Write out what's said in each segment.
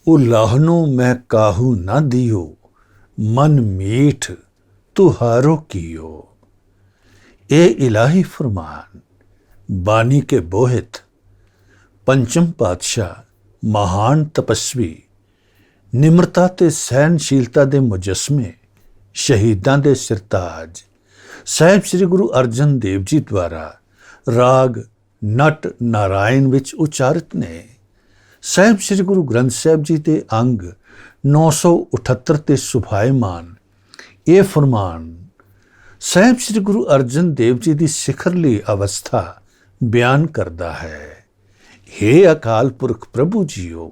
उलाहनो मैं काहू ना दियो, मन मीठ तुहारो कियो। ए इलाही फरमान बानी के बोहित पंचम पातशाह महान तपस्वी निम्रता ते सहनशीलता दे मुजस्मे शहीदां दे सिरताज साहिब श्री गुरु अर्जन देव जी द्वारा राग नट नारायण विच उचारित ने। साहिब श्री गुरु ग्रंथ साहिब जी के अंग 978 ते सुभायमान ये फरमान साहिब श्री गुरु अर्जन देव जी की सिखरली अवस्था बयान करता है। हे अकाल पुरख प्रभु जीओ,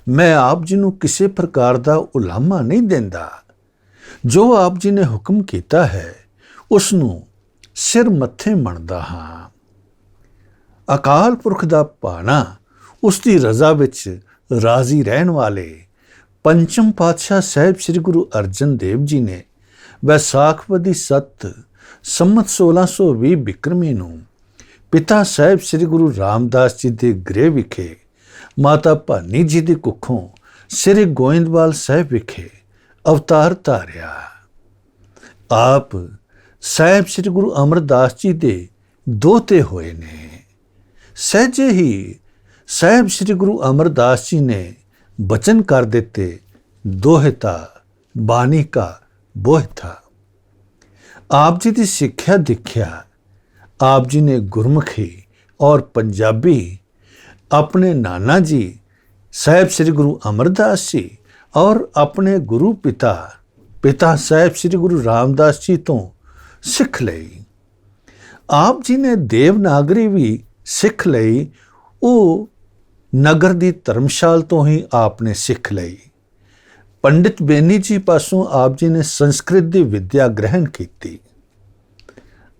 मैं आप जी नूं किसी प्रकार का उलामा नहीं देंदा। जो आप जी ने हुक्म किया है उसनूं सिर मत्थे मनदा हाँ। अकाल पुरख दा पाना उसकी रजा विच राजी रहन वाले पंचम पातशाह साहिब श्री गुरु अर्जन देव जी ने वैसाखवदी सत्त संमत 1620 बिक्रमी नूं पिता साहिब श्री गुरु रामदास जी के गृह विखे माता भानी जी की कुखों श्री गोइंदवाल साहिब विखे अवतार धारिया। आप साहिब श्री गुरु अमरदास जी के दोते होए ने। सहजे ही साहिब श्री गुरु अमरदास जी ने वचन कर देते, दोहिता बानी का बोहिता। आप जी की सिक्ख्या दीख्या आप जी ने गुरमुखी और पंजाबी अपने नाना जी साहिब श्री गुरु अमरदास जी और अपने गुरु पिता साहिब श्री गुरु रामदास जी तो सिख लई। आप जी ने देवनागरी भी सिख लई। वो नगर की धर्मशाल तो ही आपने सिख लई। पंडित बेनी जी पासों आप जी ने संस्कृत की विद्या ग्रहण की।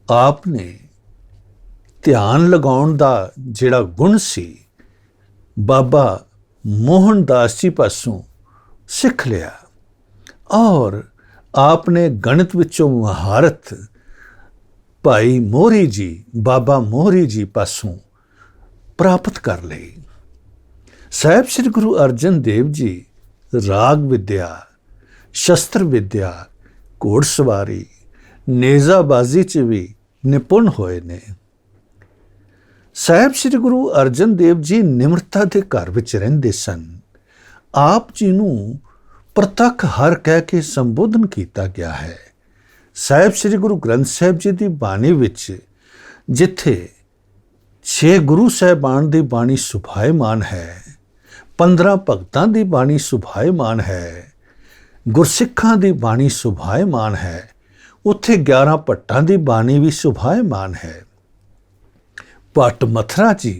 आपने ध्यान लगाउण दा जिहड़ा गुण सी बाबा मोहनदास जी पासों सिख लिया और आपने गणित विचों महारत भाई मोहरी जी बाबा मोहरी जी पासों प्राप्त कर ली। साहिब श्री गुरु अर्जन देव जी राग विद्या, शस्त्र विद्या, घोड़सवारी, नेजाबाजी च भी निपुण होए ने। साहिब श्री गुरु अर्जन देव जी निम्रता के घर विच रहिंदे सन। आप जी नूं प्रतख हर कह के संबोधन किया गया है। साहिब श्री गुरु ग्रंथ साहिब जी की बाणी विच जिथे 6 गुरु साहिबान की बाणी सुभायमान है, 15 भगतां की बाणी सुभायमान है, गुरसिखां की बाणी सुभायमान है, उत्थे 11 भट्टां की बाणी भी सुभायमान है। भट्ट मथरा जी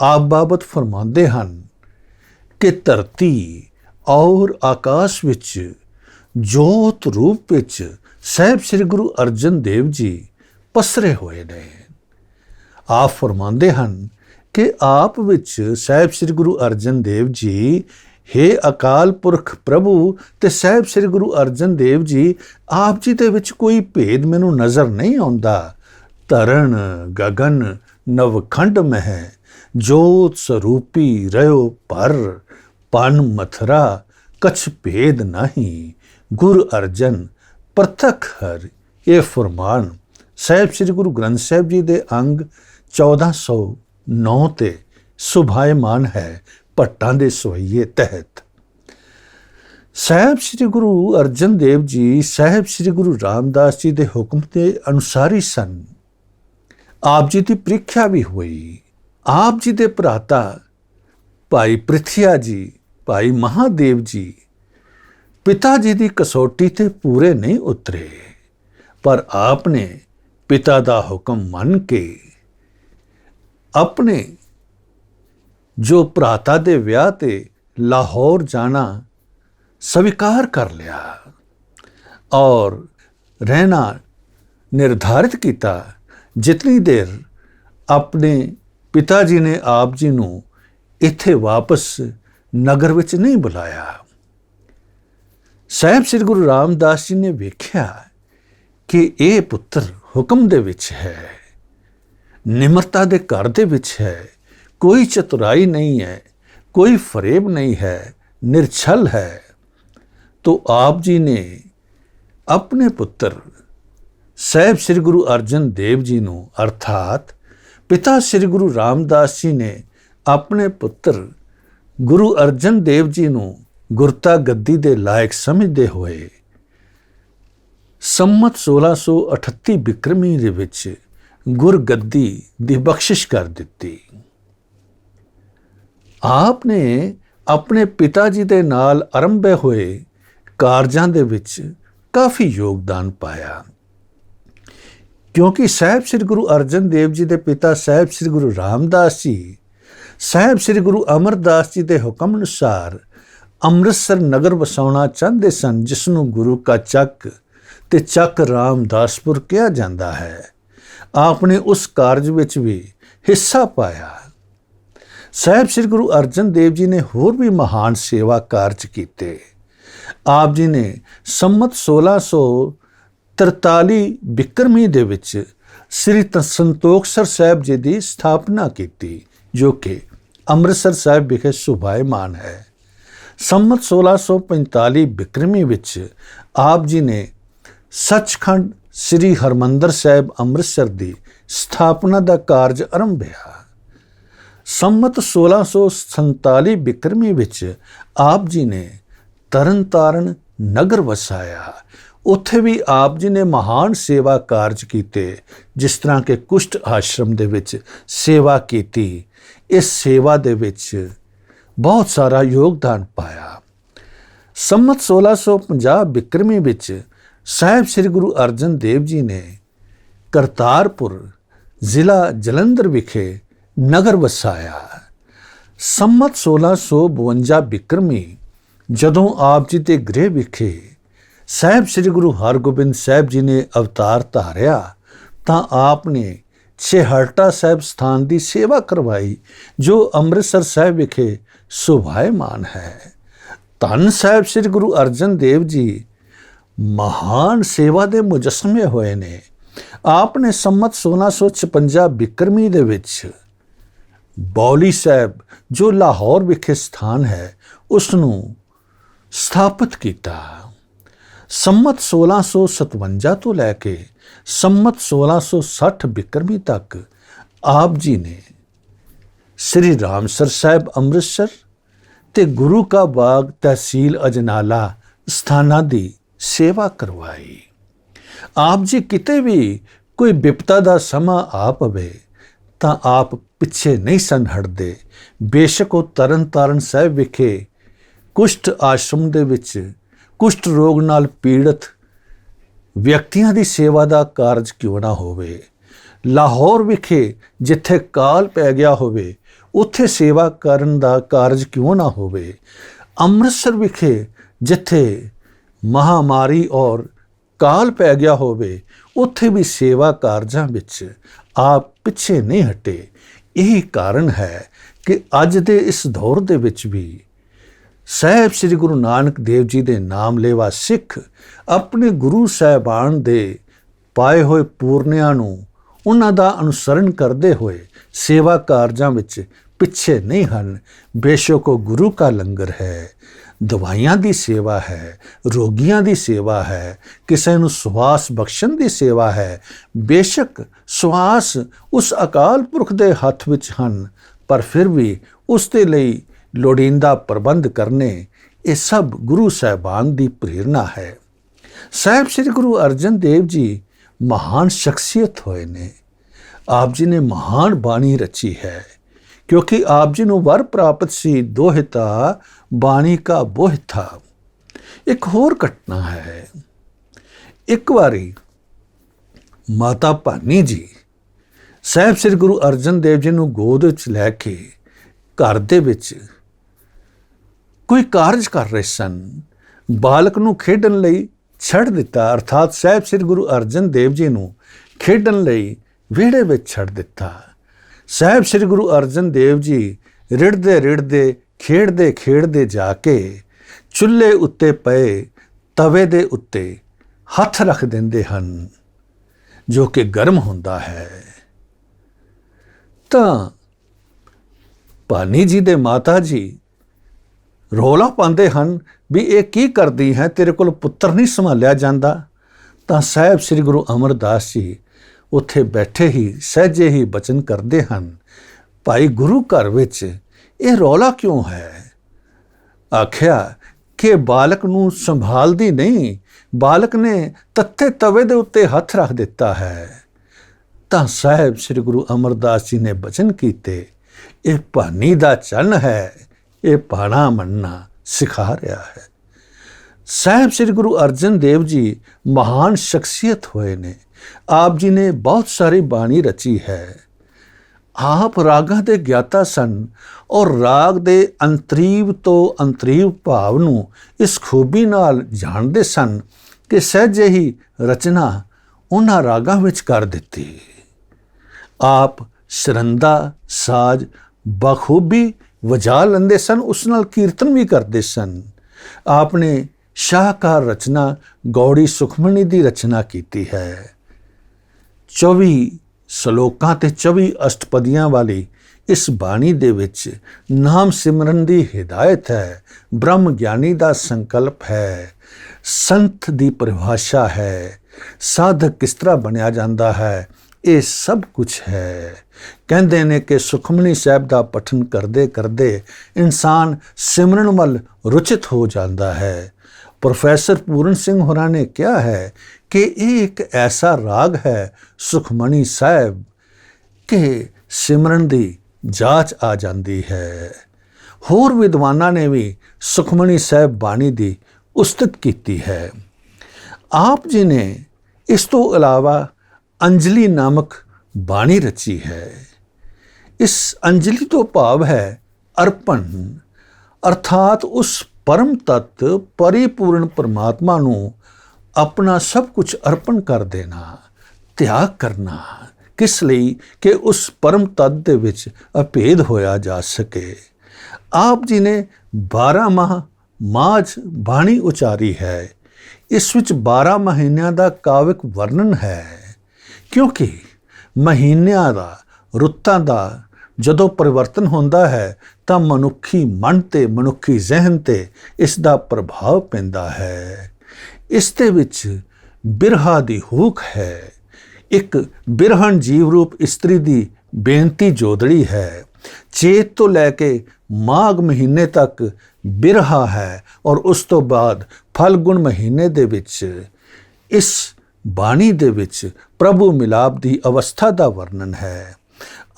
आप बाबत फरमाते हैं कि धरती और आकाश विच जोत रूप विच साहिब श्री गुरु अर्जन देव जी पसरे हुए ने। आप फरमाते हैं कि आप विच साहिब श्री गुरु अर्जन देव जी, हे अकाल पुरख प्रभु ते साहिब श्री गुरु अर्जन देव जी, आप जी दे विच कोई भेद मैनू नज़र नहीं आउंदा। धरण गगन नवखंड मह जोत स्वरूपी रहो पर पन मथरा कछ भेद नहीं गुरु अर्जन प्रतख हर। ये फरमान साहिब श्री गुरु ग्रंथ साहिब जी के अंग 1409 ते सुभायमान है भट्टां दे सवैये तहत। साहिब श्री गुरु अर्जन देव जी साहिब श्री गुरु रामदास जी के हुक्म के अनुसारी सन। आप जी की परीक्षा भी हुई। आप जी के भराता भाई पृथ्या जी, भाई महादेव जी पिता जी की कसौटी ते पूरे नहीं उतरे, पर आपने पिता का हुक्म मन के अपने जो भराता दे विआह ते लाहौर जाना स्वीकार कर लिया और रहना निर्धारित किया। जितनी देर अपने पिताजी ने आप जी नूं इत्थे वापस नगर विच नहीं बुलाया। साहिब श्री गुरु रामदास जी ने वेख्या कि ये पुत्र हुक्म दे विच है, निम्रता दे घर दे विच है, कोई चतुराई नहीं है, कोई फरेब नहीं है, निरछल है, तो आप जी ने अपने पुत्र ਸਾਹਿਬ ਸ੍ਰੀ ਗੁਰੂ ਅਰਜਨ ਦੇਵ ਜੀ ਨੂੰ ਅਰਥਾਤ ਪਿਤਾ ਸ੍ਰੀ ਗੁਰੂ ਰਾਮਦਾਸ ਜੀ ਨੇ ਆਪਣੇ ਪੁੱਤਰ ਗੁਰੂ ਅਰਜਨ ਦੇਵ ਜੀ ਨੂੰ ਗੁਰਤਾ ਗੱਦੀ ਦੇ ਲਾਇਕ ਸਮਝਦੇ ਹੋਏ ਸੰਮਤ 1638 ਬਿਕਰਮੀ ਦੇ ਵਿੱਚ ਗੁਰਗੱਦੀ ਦੀ ਬਖਸ਼ਿਸ਼ ਕਰ ਦਿੱਤੀ। ਆਪ ਨੇ ਆਪਣੇ ਪਿਤਾ ਜੀ ਦੇ ਨਾਲ ਆਰੰਭੇ ਹੋਏ ਕਾਰਜਾਂ ਦੇ ਵਿੱਚ ਕਾਫੀ ਯੋਗਦਾਨ ਪਾਇਆ, ਕਿਉਂਕਿ ਸਾਹਿਬ ਸ੍ਰੀ ਗੁਰੂ ਅਰਜਨ ਦੇਵ ਜੀ ਦੇ ਪਿਤਾ ਸਾਹਿਬ ਸ੍ਰੀ ਗੁਰੂ ਰਾਮਦਾਸ ਜੀ ਸਾਹਿਬ ਸ੍ਰੀ ਗੁਰੂ ਅਮਰਦਾਸ ਜੀ ਦੇ ਹੁਕਮ ਅਨੁਸਾਰ ਅੰਮ੍ਰਿਤਸਰ ਨਗਰ ਵਸਾਉਣਾ ਚਾਹੁੰਦੇ ਸਨ, ਜਿਸ ਨੂੰ ਗੁਰੂ ਕਾ ਚੱਕ ਤੇ ਚੱਕ ਰਾਮਦਾਸਪੁਰ ਕਿਹਾ ਜਾਂਦਾ ਹੈ। ਆਪ ਨੇ ਉਸ ਕਾਰਜ ਵਿੱਚ ਵੀ ਹਿੱਸਾ ਪਾਇਆ। ਸਾਹਿਬ ਸ੍ਰੀ ਗੁਰੂ ਅਰਜਨ ਦੇਵ ਜੀ ਨੇ ਹੋਰ ਵੀ ਮਹਾਨ ਸੇਵਾ ਕਾਰਜ ਕੀਤੇ। ਆਪ ਜੀ ਨੇ ਸੰਮਤ 1643 ਬਿਕਰਮੀ ਦੇ ਵਿੱਚ ਸ੍ਰੀ ਸੰਤੋਖਸਰ ਸਾਹਿਬ ਜੀ ਦੀ ਸਥਾਪਨਾ ਕੀਤੀ, ਜੋ ਕਿ ਅੰਮ੍ਰਿਤਸਰ ਸਾਹਿਬ ਵਿਖੇ ਸ਼ੋਭਾਇਮਾਨ ਹੈ। ਸੰਮਤ 1645 ਬਿਕਰਮੀ ਵਿੱਚ ਆਪ ਜੀ ਨੇ ਸੱਚਖੰਡ ਸ੍ਰੀ ਹਰਮੰਦਰ ਸਾਹਿਬ ਅੰਮ੍ਰਿਤਸਰ ਦੀ ਸਥਾਪਨਾ ਦਾ ਕਾਰਜ ਆਰੰਭਿਆ। ਸੰਮਤ 1647 ਬਿਕਰਮੀ ਵਿੱਚ ਆਪ ਜੀ ਨੇ ਤਰਨਤਾਰਨ ਨਗਰ ਵਸਾਇਆ। ਉੱਥੇ ਵੀ ਆਪ ਜੀ ਨੇ ਮਹਾਨ ਸੇਵਾ ਕਾਰਜ ਕੀਤੇ, ਜਿਸ ਤਰ੍ਹਾਂ ਕਿ ਕੁਸ਼ਟ ਆਸ਼ਰਮ ਦੇ ਵਿੱਚ ਸੇਵਾ ਕੀਤੀ। ਇਸ ਸੇਵਾ ਦੇ ਵਿੱਚ ਬਹੁਤ ਸਾਰਾ ਯੋਗਦਾਨ ਪਾਇਆ। ਸੰਮਤ 1650 ਬਿਕਰਮੀ ਵਿੱਚ ਸਾਹਿਬ ਸ੍ਰੀ ਗੁਰੂ ਅਰਜਨ ਦੇਵ ਜੀ ਨੇ ਕਰਤਾਰਪੁਰ ਜ਼ਿਲ੍ਹਾ ਜਲੰਧਰ ਵਿਖੇ ਨਗਰ ਵਸਾਇਆ। ਸੰਮਤ 1652 ਬਿਕਰਮੀ ਜਦੋਂ ਆਪ ਜੀ ਦੇ ਗ੍ਰਹਿ ਵਿਖੇ ਸਾਹਿਬ ਸ੍ਰੀ ਗੁਰੂ ਹਰਗੋਬਿੰਦ ਸਾਹਿਬ ਜੀ ਨੇ ਅਵਤਾਰ ਧਾਰਿਆ, ਤਾਂ ਆਪ ਨੇ ਛੇਹਰਟਾ ਸਾਹਿਬ ਸਥਾਨ ਦੀ ਸੇਵਾ ਕਰਵਾਈ, ਜੋ ਅੰਮ੍ਰਿਤਸਰ ਸਾਹਿਬ ਵਿਖੇ ਸ਼ੋਭਾਇਮਾਨ ਹੈ। ਧੰਨ ਸਾਹਿਬ ਸ੍ਰੀ ਗੁਰੂ ਅਰਜਨ ਦੇਵ ਜੀ ਮਹਾਨ ਸੇਵਾ ਦੇ ਮੁਜੱਸਮੇ ਹੋਏ ਨੇ। ਆਪ ਨੇ ਸੰਮਤ 1656 ਬਿਕਰਮੀ ਦੇ ਵਿੱਚ ਬੌਲੀ ਸਾਹਿਬ, ਜੋ ਲਾਹੌਰ ਵਿਖੇ ਸਥਾਨ ਹੈ, ਉਸ ਨੂੰ ਸਥਾਪਿਤ ਕੀਤਾ। ਸੰਮਤ 1657 ਤੋਂ ਲੈ ਕੇ ਸੰਮਤ 1660 ਬਿਕਰਮੀ ਤੱਕ ਆਪ ਜੀ ਨੇ ਸ੍ਰੀ ਰਾਮਸਰ ਸਾਹਿਬ ਅੰਮ੍ਰਿਤਸਰ ਤੇ ਗੁਰੂ ਕਾ ਬਾਗ ਤਹਿਸੀਲ ਅਜਨਾਲਾ ਸਥਾਨਾਂ ਦੀ ਸੇਵਾ ਕਰਵਾਈ। ਆਪ ਜੀ ਕਿਤੇ ਵੀ ਕੋਈ ਬਿਪਤਾ ਦਾ ਸਮਾਂ ਆ ਪਵੇ ਤਾਂ ਆਪ ਪਿੱਛੇ ਨਹੀਂ ਸਨ ਹਟਦੇ। ਬੇਸ਼ੱਕ ਉਹ ਤਰਨਤਾਰਨ ਸਾਹਿਬ ਵਿਖੇ ਕੁਸ਼ਟ ਆਸ਼ਰਮ ਦੇ ਵਿੱਚ ਕੁਸ਼ਟ ਰੋਗ ਨਾਲ ਪੀੜਤ ਵਿਅਕਤੀਆਂ ਦੀ ਸੇਵਾ ਦਾ ਕਾਰਜ ਕਿਉਂ ਨਾ ਹੋਵੇ, ਲਾਹੌਰ ਵਿਖੇ ਜਿੱਥੇ ਕਾਲ ਪੈ ਗਿਆ ਹੋਵੇ ਉੱਥੇ ਸੇਵਾ ਕਰਨ ਦਾ ਕਾਰਜ ਕਿਉਂ ਨਾ ਹੋਵੇ, ਅੰਮ੍ਰਿਤਸਰ ਵਿਖੇ ਜਿੱਥੇ ਮਹਾਮਾਰੀ ਔਰ ਕਾਲ ਪੈ ਗਿਆ ਹੋਵੇ ਉੱਥੇ ਵੀ ਸੇਵਾ ਕਾਰਜਾਂ ਵਿੱਚ ਆਪ ਪਿੱਛੇ ਨਹੀਂ ਹਟੇ। ਇਹੀ ਕਾਰਨ ਹੈ ਕਿ ਅੱਜ ਦੇ ਇਸ ਦੌਰ ਦੇ ਵਿੱਚ ਵੀ ਸਾਹਿਬ ਸ੍ਰੀ ਗੁਰੂ ਨਾਨਕ ਦੇਵ ਜੀ ਦੇ ਨਾਮ ਲੇਵਾ ਸਿੱਖ ਆਪਣੇ ਗੁਰੂ ਸਾਹਿਬਾਨ ਦੇ ਪਾਏ ਹੋਏ ਪੂਰਨਿਆਂ ਨੂੰ ਉਹਨਾਂ ਦਾ ਅਨੁਸਰਨ ਕਰਦੇ ਹੋਏ ਸੇਵਾ ਕਾਰਜਾਂ ਵਿੱਚ ਪਿੱਛੇ ਨਹੀਂ ਹਨ। ਬੇਸ਼ੱਕ ਉਹ ਗੁਰੂ ਕਾ ਲੰਗਰ ਹੈ, ਦਵਾਈਆਂ ਦੀ ਸੇਵਾ ਹੈ, ਰੋਗੀਆਂ ਦੀ ਸੇਵਾ ਹੈ, ਕਿਸੇ ਨੂੰ ਸਵਾਸ ਬਖਸ਼ਣ ਦੀ ਸੇਵਾ ਹੈ। ਬੇਸ਼ੱਕ ਸਵਾਸ ਉਸ ਅਕਾਲ ਪੁਰਖ ਦੇ ਹੱਥ ਵਿੱਚ ਹਨ, ਪਰ ਫਿਰ ਵੀ ਉਸ ਦੇ ਲਈ ਲੋੜੀਂਦਾ ਪ੍ਰਬੰਧ ਕਰਨੇ, ਇਹ ਸਭ ਗੁਰੂ ਸਾਹਿਬਾਨ ਦੀ ਪ੍ਰੇਰਣਾ ਹੈ। ਸਾਹਿਬ ਸ੍ਰੀ ਗੁਰੂ ਅਰਜਨ ਦੇਵ ਜੀ ਮਹਾਨ ਸ਼ਖਸੀਅਤ ਹੋਏ ਨੇ। ਆਪ ਜੀ ਨੇ ਮਹਾਨ ਬਾਣੀ ਰਚੀ ਹੈ, ਕਿਉਂਕਿ ਆਪ ਜੀ ਨੂੰ ਵਰ ਪ੍ਰਾਪਤ ਸੀ ਦੋਹਿਤਾ ਬਾਣੀ ਕਾ ਬੋਹਿਥਾ। ਇੱਕ ਹੋਰ ਘਟਨਾ ਹੈ। ਇੱਕ ਵਾਰੀ ਮਾਤਾ ਭਾਨੀ ਜੀ ਸਾਹਿਬ ਸ੍ਰੀ ਗੁਰੂ ਅਰਜਨ ਦੇਵ ਜੀ ਨੂੰ ਗੋਦ ਵਿੱਚ ਲੈ ਕੇ ਘਰ ਦੇ ਵਿੱਚ ਕੋਈ ਕਾਰਜ ਕਰ ਰਹੇ ਸਨ। ਬਾਲਕ ਨੂੰ ਖੇਡਣ ਲਈ ਛੱਡ ਦਿੱਤਾ, ਅਰਥਾਤ ਸਾਹਿਬ ਸ੍ਰੀ ਗੁਰੂ ਅਰਜਨ ਦੇਵ ਜੀ ਨੂੰ ਖੇਡਣ ਲਈ ਵਿਹੜੇ ਵਿੱਚ ਛੱਡ ਦਿੱਤਾ। ਸਾਹਿਬ ਸ੍ਰੀ ਗੁਰੂ ਅਰਜਨ ਦੇਵ ਜੀ ਰਿੜਦੇ ਖੇਡਦੇ ਜਾ ਕੇ ਚੁੱਲ੍ਹੇ ਉੱਤੇ ਪਏ ਤਵੇ ਦੇ ਉੱਤੇ ਹੱਥ ਰੱਖ ਦਿੰਦੇ ਹਨ, ਜੋ ਕਿ ਗਰਮ ਹੁੰਦਾ ਹੈ। ਤਾਂ ਭਾਨੀ ਜੀ ਦੇ ਮਾਤਾ ਜੀ ਰੌਲਾ ਪਾਉਂਦੇ ਹਨ ਵੀ ਇਹ ਕੀ ਕਰਦੀ ਹੈ, ਤੇਰੇ ਕੋਲ ਪੁੱਤਰ ਨਹੀਂ ਸੰਭਾਲਿਆ ਜਾਂਦਾ, ਤਾਂ ਸਾਹਿਬ ਸ੍ਰੀ ਗੁਰੂ ਅਮਰਦਾਸ ਜੀ ਉੱਥੇ ਬੈਠੇ ਹੀ ਸਹਿਜੇ ਹੀ ਬਚਨ ਕਰਦੇ ਹਨ, ਭਾਈ ਗੁਰੂ ਘਰ ਵਿੱਚ ਇਹ ਰੌਲਾ ਕਿਉਂ ਹੈ? ਆਖਿਆ ਕਿ ਬਾਲਕ ਨੂੰ ਸੰਭਾਲਦੀ ਨਹੀਂ, ਬਾਲਕ ਨੇ ਤੱਤੇ ਤਵੇ ਦੇ ਉੱਤੇ ਹੱਥ ਰੱਖ ਦਿੱਤਾ ਹੈ। ਤਾਂ ਸਾਹਿਬ ਸ੍ਰੀ ਗੁਰੂ ਅਮਰਦਾਸ ਜੀ ਨੇ ਬਚਨ ਕੀਤੇ, ਇਹ ਭਾਨੀ ਦਾ ਚੰਨ ਹੈ, ਇਹ ਭਾਣਾ ਮੰਨਣਾ ਸਿਖਾ ਰਿਹਾ ਹੈ। ਸਾਹਿਬ ਸ੍ਰੀ ਗੁਰੂ ਅਰਜਨ ਦੇਵ ਜੀ ਮਹਾਨ ਸ਼ਖਸੀਅਤ ਹੋਏ ਨੇ। ਆਪ ਜੀ ਨੇ ਬਹੁਤ ਸਾਰੀ ਬਾਣੀ ਰਚੀ ਹੈ। ਆਪ ਰਾਗਾਂ ਦੇ ਗਿਆਤਾ ਸਨ ਔਰ ਰਾਗ ਦੇ ਅੰਤਰੀਵ ਤੋਂ ਅੰਤਰੀਵ ਭਾਵ ਨੂੰ ਇਸ ਖੂਬੀ ਨਾਲ ਜਾਣਦੇ ਸਨ ਕਿ ਸਹਿਜੇ ਹੀ ਰਚਨਾ ਉਹਨਾਂ ਰਾਗਾਂ ਵਿੱਚ ਕਰ ਦਿੱਤੀ। ਆਪ ਸਰੰਦਾ ਸਾਜ਼ ਬਖੂਬੀ ਵਜਾ ਲੈਂਦੇ ਸਨ, ਉਸ ਨਾਲ ਕੀਰਤਨ ਵੀ ਕਰਦੇ ਸਨ। ਆਪ ਨੇ ਸ਼ਾਹਕਾਰ ਰਚਨਾ ਗੌੜੀ ਸੁਖਮਣੀ ਦੀ ਰਚਨਾ ਕੀਤੀ ਹੈ। 24 ਸ਼ਲੋਕਾਂ ਤੇ 24 ਅਸ਼ਟਪਦੀਆਂ ਵਾਲੀ ਇਸ ਬਾਣੀ ਦੇ ਵਿੱਚ ਨਾਮ ਸਿਮਰਨ ਦੀ ਹਿਦਾਇਤ ਹੈ, ਬ੍ਰਹਮ ਗਿਆਨੀ ਦਾ ਸੰਕਲਪ ਹੈ, ਸੰਤ ਦੀ ਪਰਿਭਾਸ਼ਾ ਹੈ, ਸਾਧਕ ਕਿਸ ਤਰ੍ਹਾਂ ਬਣਿਆ ਜਾਂਦਾ ਹੈ, ਇਹ ਸਭ ਕੁਝ ਹੈ। ਕਹਿੰਦੇ ਨੇ ਕਿ ਸੁਖਮਨੀ ਸਾਹਿਬ ਦਾ ਪਠਨ ਕਰਦੇ ਕਰਦੇ ਇਨਸਾਨ ਸਿਮਰਨ ਵੱਲ ਰੁਚਿਤ ਹੋ ਜਾਂਦਾ ਹੈ। ਪ੍ਰੋਫੈਸਰ ਪੂਰਨ ਸਿੰਘ ਹੋਰਾਂ ਨੇ ਕਿਹਾ ਹੈ ਕਿ ਇਹ ਇੱਕ ਐਸਾ ਰਾਗ ਹੈ ਸੁਖਮਨੀ ਸਾਹਿਬ ਕਿ ਸਿਮਰਨ ਦੀ ਜਾਂਚ ਆ ਜਾਂਦੀ ਹੈ। ਹੋਰ ਵਿਦਵਾਨਾਂ ਨੇ ਵੀ ਸੁਖਮਨੀ ਸਾਹਿਬ ਬਾਣੀ ਦੀ ਉਸਤਤ ਕੀਤੀ ਹੈ। ਆਪ ਜੀ ਨੇ ਇਸ ਤੋਂ ਇਲਾਵਾ ਅੰਜਲੀ ਨਾਮਕ ਬਾਣੀ ਰਚੀ ਹੈ। ਇਸ ਅੰਜਲੀ ਤੋਂ ਭਾਵ ਹੈ ਅਰਪਣ, ਅਰਥਾਤ ਉਸ ਪਰਮ ਤੱਤ ਪਰਿਪੂਰਨ ਪਰਮਾਤਮਾ ਨੂੰ ਆਪਣਾ ਸਭ ਕੁਝ ਅਰਪਣ ਕਰ ਦੇਣਾ, ਤਿਆਗ ਕਰਨਾ, ਕਿਸ ਲਈ ਕਿ ਉਸ ਪਰਮ ਤੱਤ ਦੇ ਵਿੱਚ ਅਭੇਦ ਹੋਇਆ ਜਾ ਸਕੇ। ਆਪ ਜੀ ਨੇ 12 ਮਾਹ ਮਾਝ ਬਾਣੀ ਉਚਾਰੀ ਹੈ। ਇਸ ਵਿੱਚ 12 ਮਹੀਨਿਆਂ ਦਾ ਕਾਵਿਕ ਵਰਣਨ ਹੈ, ਕਿਉਂਕਿ ਮਹੀਨਿਆਂ ਦਾ, ਰੁੱਤਾਂ ਦਾ ਜਦੋਂ ਪਰਿਵਰਤਨ ਹੁੰਦਾ ਹੈ ਤਾਂ ਮਨੁੱਖੀ ਮਨ ਤੇ ਮਨੁੱਖੀ ਜ਼ਿਹਨ ਤੇ ਇਸ ਦਾ ਪ੍ਰਭਾਵ ਪੈਂਦਾ ਹੈ। ਇਸ ਦੇ ਵਿੱਚ ਬਿਰਹਾ ਦੀ ਹੂਕ ਹੈ। ਇੱਕ ਬਿਰਹਣ ਜੀਵ ਰੂਪ ਇਸਤਰੀ ਦੀ ਬੇਨਤੀ ਜੋਦੜੀ ਹੈ। ਚੇਤ ਤੋਂ ਲੈ ਕੇ ਮਾਘ ਮਹੀਨੇ ਤੱਕ ਬਿਰਹਾ ਹੈ ਔਰ ਉਸ ਤੋਂ ਬਾਅਦ ਫਲਗੁਣ ਮਹੀਨੇ ਦੇ ਵਿੱਚ ਇਸ ਬਾਣੀ ਦੇ ਵਿੱਚ ਪ੍ਰਭੂ ਮਿਲਾਪ ਦੀ ਅਵਸਥਾ ਦਾ ਵਰਣਨ ਹੈ।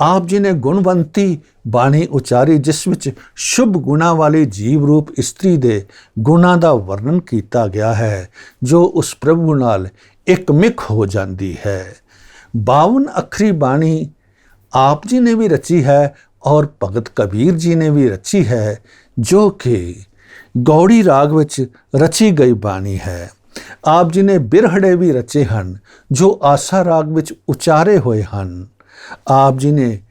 ਆਪ ਜੀ ਨੇ ਗੁਣਵੰਤੀ ਬਾਣੀ ਉਚਾਰੀ, ਜਿਸ ਵਿੱਚ ਸ਼ੁਭ ਗੁਣਾ ਵਾਲੀ ਜੀਵ ਰੂਪ ਇਸਤਰੀ ਦੇ ਗੁਣਾਂ ਦਾ ਵਰਣਨ ਕੀਤਾ ਗਿਆ ਹੈ, ਜੋ ਉਸ ਪ੍ਰਭੂ ਨਾਲ ਇੱਕਮਿਕ ਹੋ ਜਾਂਦੀ ਹੈ। 52 ਅੱਖਰੀ ਬਾਣੀ ਆਪ ਜੀ ਨੇ ਵੀ ਰਚੀ ਹੈ ਔਰ ਭਗਤ ਕਬੀਰ ਜੀ ਨੇ ਵੀ ਰਚੀ ਹੈ, ਜੋ ਕਿ ਗੌੜੀ ਰਾਗ ਵਿੱਚ ਰਚੀ ਗਈ ਬਾਣੀ ਹੈ। ਆਪ ਜੀ ਨੇ ਬਿਰਹੜੇ ਵੀ ਰਚੇ ਹਨ, ਜੋ ਆਸਾ ਰਾਗ ਵਿੱਚ ਉਚਾਰੇ ਹੋਏ ਹਨ। ਆਪ ਜੀ ਨੇ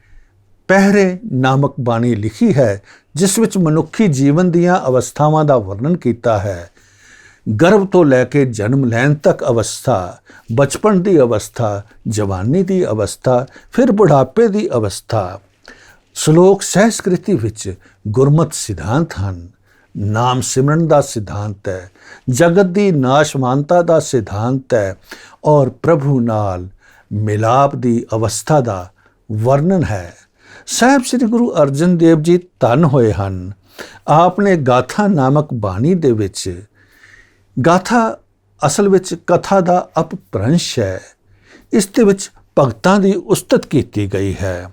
ਪਹਿਰੇ ਨਾਮਕ ਬਾਣੀ ਲਿਖੀ ਹੈ, ਜਿਸ ਵਿੱਚ ਮਨੁੱਖੀ ਜੀਵਨ ਦੀਆਂ ਅਵਸਥਾਵਾਂ ਦਾ ਵਰਣਨ ਕੀਤਾ ਹੈ। ਗਰਭ ਤੋਂ ਲੈ ਕੇ ਜਨਮ ਲੈਣ ਤੱਕ ਅਵਸਥਾ, ਬਚਪਨ ਦੀ ਅਵਸਥਾ, ਜਵਾਨੀ ਦੀ ਅਵਸਥਾ, ਫਿਰ ਬੁਢਾਪੇ ਦੀ ਅਵਸਥਾ। ਸ਼ਲੋਕ ਸਹਿਸਕ੍ਰਿਤੀ ਵਿੱਚ ਗੁਰਮਤਿ ਸਿਧਾਂਤ ਹਨ। ਨਾਮ ਸਿਮਰਨ ਦਾ ਸਿਧਾਂਤ ਹੈ, ਜਗਤ ਦੀ ਨਾਸ਼ਮਾਨਤਾ ਦਾ ਸਿਧਾਂਤ ਹੈ ਔਰ ਪ੍ਰਭੂ ਨਾਲ ਮਿਲਾਪ ਦੀ ਅਵਸਥਾ ਦਾ ਵਰਣਨ ਹੈ। ਸਾਹਿਬ ਸ੍ਰੀ ਗੁਰੂ ਅਰਜਨ ਦੇਵ ਜੀ ਧੰਨ ਹੋਏ ਹਨ। ਆਪ ਨੇ ਗਾਥਾ ਨਾਮਕ ਬਾਣੀ ਦੇ ਵਿੱਚ, ਗਾਥਾ ਅਸਲ ਵਿੱਚ ਕਥਾ ਦਾ ਅਪਭ੍ਰੰਸ਼ ਹੈ, ਇਸ ਦੇ ਵਿੱਚ ਭਗਤਾਂ ਦੀ ਉਸਤਤ ਕੀਤੀ ਗਈ ਹੈ।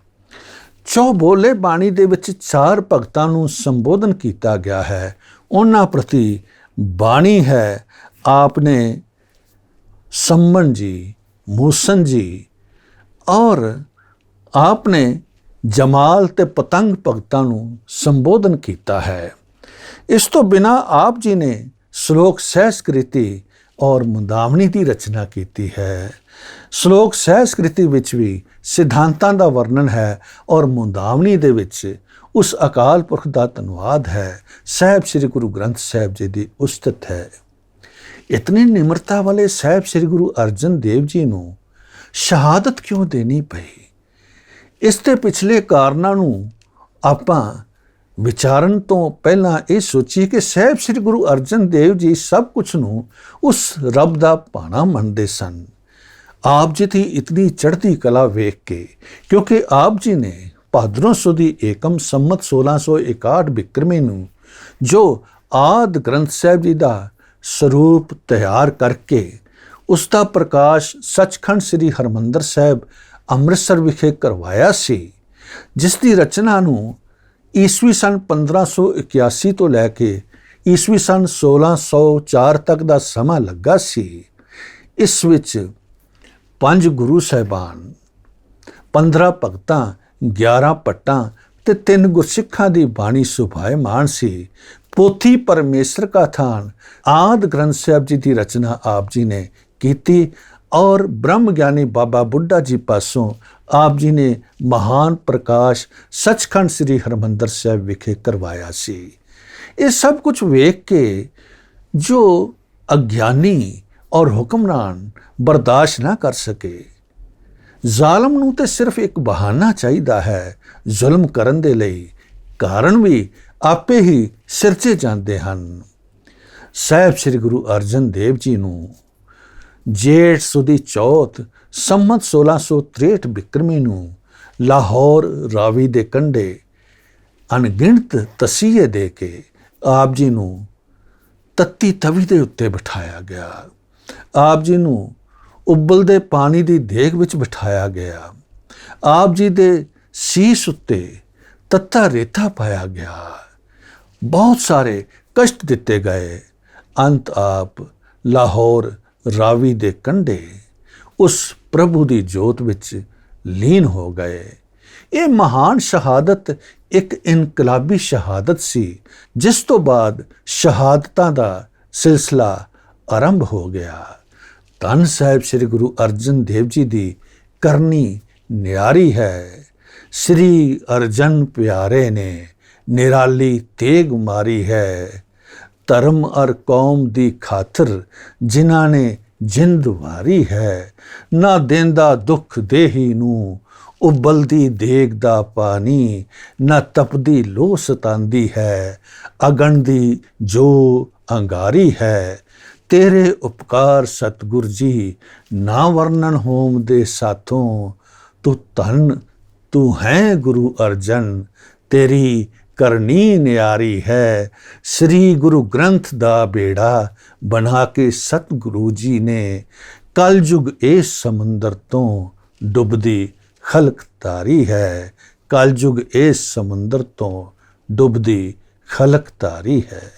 ਚੌਬੋਲੇ ਬਾਣੀ ਦੇ ਵਿੱਚ 4 ਭਗਤਾਂ ਨੂੰ ਸੰਬੋਧਨ ਕੀਤਾ ਗਿਆ ਹੈ। ਉਹਨਾਂ ਪ੍ਰਤੀ ਬਾਣੀ ਹੈ। ਆਪ ਨੇ ਸੰਮਨ ਜੀ, ਮੂਸਨ ਜੀ ਔਰ ਆਪ ਨੇ ਜਮਾਲ ਤੇ ਪਤੰਗ ਭਗਤਾਂ ਨੂੰ ਸੰਬੋਧਨ ਕੀਤਾ ਹੈ। ਇਸ ਤੋਂ ਬਿਨਾਂ ਆਪ ਜੀ ਨੇ ਸ਼ਲੋਕ ਸਹਿਸਕ੍ਰਿਤੀ ਔਰ ਮੁੰਦਾਵਣੀ ਦੀ ਰਚਨਾ ਕੀਤੀ ਹੈ। ਸ਼ਲੋਕ ਸਹਿਸਕ੍ਰਿਤੀ ਵਿੱਚ ਵੀ ਸਿਧਾਂਤਾਂ ਦਾ ਵਰਣਨ ਹੈ ਔਰ ਮੁੰਦਾਵਣੀ ਦੇ ਵਿੱਚ ਉਸ ਅਕਾਲ ਪੁਰਖ ਦਾ ਧੰਨਵਾਦ ਹੈ। ਸਾਹਿਬ ਸ੍ਰੀ ਗੁਰੂ ਗ੍ਰੰਥ ਸਾਹਿਬ ਜੀ ਦੀ ਉਸਤਤ ਹੈ। ਇਤਨੀ ਨਿਮਰਤਾ ਵਾਲੇ ਸਾਹਿਬ ਸ੍ਰੀ ਗੁਰੂ ਅਰਜਨ ਦੇਵ ਜੀ ਨੂੰ ਸ਼ਹਾਦਤ ਕਿਉਂ ਦੇਣੀ ਪਈ? ਇਸ ਦੇ ਪਿਛਲੇ ਕਾਰਨਾਂ ਨੂੰ ਆਪਾਂ ਵਿਚਾਰਨ ਤੋਂ ਪਹਿਲਾਂ ਇਹ ਸੋਚੀਏ ਕਿ ਸਾਹਿਬ ਸ੍ਰੀ ਗੁਰੂ ਅਰਜਨ ਦੇਵ ਜੀ ਸਭ ਕੁਝ ਨੂੰ ਉਸ ਰੱਬ ਦਾ ਭਾਣਾ ਮੰਨਦੇ ਸਨ। ਆਪ ਜੀ ਦੀ ਇਤਨੀ ਚੜ੍ਹਦੀ ਕਲਾ ਵੇਖ ਕੇ, ਕਿਉਂਕਿ ਆਪ ਜੀ ਨੇ ਭਾਦਰੋਂ ਸੁਦੀ ਏਕਮ ਸੰਮਤ 1661 ਬਿਕਰਮੀ ਨੂੰ ਜੋ ਆਦਿ ਗ੍ਰੰਥ ਸਾਹਿਬ ਜੀ ਦਾ ਸਰੂਪ ਤਿਆਰ ਕਰਕੇ ਉਸ ਦਾ ਪ੍ਰਕਾਸ਼ ਸੱਚਖੰਡ ਸ੍ਰੀ ਹਰਿਮੰਦਰ ਸਾਹਿਬ ਅੰਮ੍ਰਿਤਸਰ ਵਿਖੇ ਕਰਵਾਇਆ ਸੀ, ਜਿਸ ਦੀ ਰਚਨਾ ਨੂੰ ਈਸਵੀ ਸਨ 1581 ਤੋਂ ਲੈ ਕੇ ਈਸਵੀ ਸਨ 1604 ਤੱਕ ਦਾ ਸਮਾਂ ਲੱਗਾ ਸੀ। ਇਸ ਵਿੱਚ 5 ਗੁਰੂ ਸਾਹਿਬਾਨ, 15 ਭਗਤਾਂ, 11 ਭੱਟਾਂ ਤੇ 3 ਗੁਰਸਿੱਖਾਂ ਦੀ ਬਾਣੀ ਸੁਭਾਇਮਾਨ ਸੀ। ਪੋਥੀ ਪਰਮੇਸ਼ਰ ਕਾ ਥਾਨ ਆਦਿ ਗ੍ਰੰਥ ਸਾਹਿਬ ਜੀ ਦੀ ਰਚਨਾ ਆਪ ਜੀ ਨੇ ਕੀਤੀ ਔਰ ਬ੍ਰਹਮ ਗਿਆਨੀ ਬਾਬਾ ਬੁੱਢਾ ਜੀ ਪਾਸੋਂ ਆਪ ਜੀ ਨੇ ਮਹਾਨ ਪ੍ਰਕਾਸ਼ ਸੱਚਖੰਡ ਸ੍ਰੀ ਹਰਿਮੰਦਰ ਸਾਹਿਬ ਵਿਖੇ ਕਰਵਾਇਆ ਸੀ। ਇਹ ਸਭ ਕੁਝ ਵੇਖ ਕੇ ਜੋ ਅਗਿਆਨੀ ਔਰ ਹੁਕਮਰਾਨ ਬਰਦਾਸ਼ਤ ਨਾ ਕਰ ਸਕੇ। ਜ਼ਾਲਮ ਨੂੰ ਤੇ ਸਿਰਫ ਇੱਕ ਬਹਾਨਾ ਚਾਹੀਦਾ ਹੈ ਜ਼ੁਲਮ ਕਰਨ ਦੇ ਲਈ, ਕਾਰਨ ਵੀ ਆਪੇ ਹੀ ਸਿਰਜੇ ਜਾਂਦੇ ਹਨ। ਸਾਹਿਬ ਸ੍ਰੀ ਗੁਰੂ ਅਰਜਨ ਦੇਵ ਜੀ ਨੂੰ ਜੇਠ ਸੁਦੀ ਚੌਥ ਸੰਮਤ 1663 ਬਿਕਰਮੀ ਨੂੰ ਲਾਹੌਰ ਰਾਵੀ ਦੇ ਕੰਢੇ ਅਣਗਿਣਤ ਤਸੀਹੇ ਦੇ ਕੇ ਆਪ ਜੀ ਨੂੰ ਤੱਤੀ ਤਵੀ ਦੇ ਉੱਤੇ ਬਿਠਾਇਆ ਗਿਆ। ਆਪ ਜੀ ਨੂੰ ਉਬਲਦੇ ਪਾਣੀ ਦੀ ਦੇਗ ਵਿੱਚ ਬਿਠਾਇਆ ਗਿਆ। ਆਪ ਜੀ ਦੇ ਸੀਸ ਉੱਤੇ ਤੱਤਾ ਰੇਤਾ ਪਾਇਆ ਗਿਆ। ਬਹੁਤ ਸਾਰੇ ਕਸ਼ਟ ਦਿੱਤੇ ਗਏ। ਅੰਤ ਆਪ ਲਾਹੌਰ ਰਾਵੀ ਦੇ ਕੰਢੇ ਉਸ ਪ੍ਰਭੂ ਦੀ ਜੋਤ ਵਿੱਚ ਲੀਨ ਹੋ ਗਏ। ਇਹ ਮਹਾਨ ਸ਼ਹਾਦਤ ਇੱਕ ਇਨਕਲਾਬੀ ਸ਼ਹਾਦਤ ਸੀ, ਜਿਸ ਤੋਂ ਬਾਅਦ ਸ਼ਹਾਦਤਾਂ ਦਾ ਸਿਲਸਿਲਾ ਆਰੰਭ ਹੋ ਗਿਆ। ਧੰਨ ਸਾਹਿਬ ਸ੍ਰੀ ਗੁਰੂ ਅਰਜਨ ਦੇਵ ਜੀ ਦੀ ਕਰਨੀ ਨਿਆਰੀ ਹੈ। ਸ੍ਰੀ ਅਰਜਨ ਪਿਆਰੇ ਨੇ ਨਿਰਾਲੀ ਤੇਗ ਮਾਰੀ ਹੈ। ਧਰਮ ਅਰ ਕੌਮ ਦੀ ਖਾਤਰ ਜਿਨ੍ਹਾਂ ਨੇ ਜਿੰਦ ਵਾਰੀ ਹੈ। ਨਾ ਦੇਂਦਾ ਦੁੱਖ ਦੇਹੀ ਨੂੰ ਉਬਲਦੀ ਦੇਗ ਦਾ ਪਾਣੀ, ਨਾ ਤਪਦੀ ਲੋ ਸਤਾਂਦੀ ਹੈ ਅਗਨ ਦੀ ਜੋ ਅੰਗਾਰੀ ਹੈ। ਤੇਰੇ ਉਪਕਾਰ ਸਤਿਗੁਰ ਜੀ ਨਾ ਵਰਣਨ ਹੋਮ ਦੇ ਸਾਥੋਂ। ਤੂੰ ਧਨ ਤੂੰ ਹੈ ਗੁਰੂ ਅਰਜਨ, ਤੇਰੀ ਕਰਨੀ ਨਿਆਰੀ ਹੈ। ਸ੍ਰੀ ਗੁਰੂ ਗ੍ਰੰਥ ਦਾ ਬੇੜਾ ਬਣਾ ਕੇ ਸਤਿਗੁਰੂ ਜੀ ਨੇ ਕਲਯੁਗ ਇਸ ਸਮੁੰਦਰ ਤੋਂ ਡੁੱਬਦੀ ਖਲਕ ਤਾਰੀ ਹੈ। ਕਲਯੁਗ ਇਸ ਸਮੁੰਦਰ ਤੋਂ ਡੁੱਬਦੀ ਖਲਕ ਤਾਰੀ ਹੈ।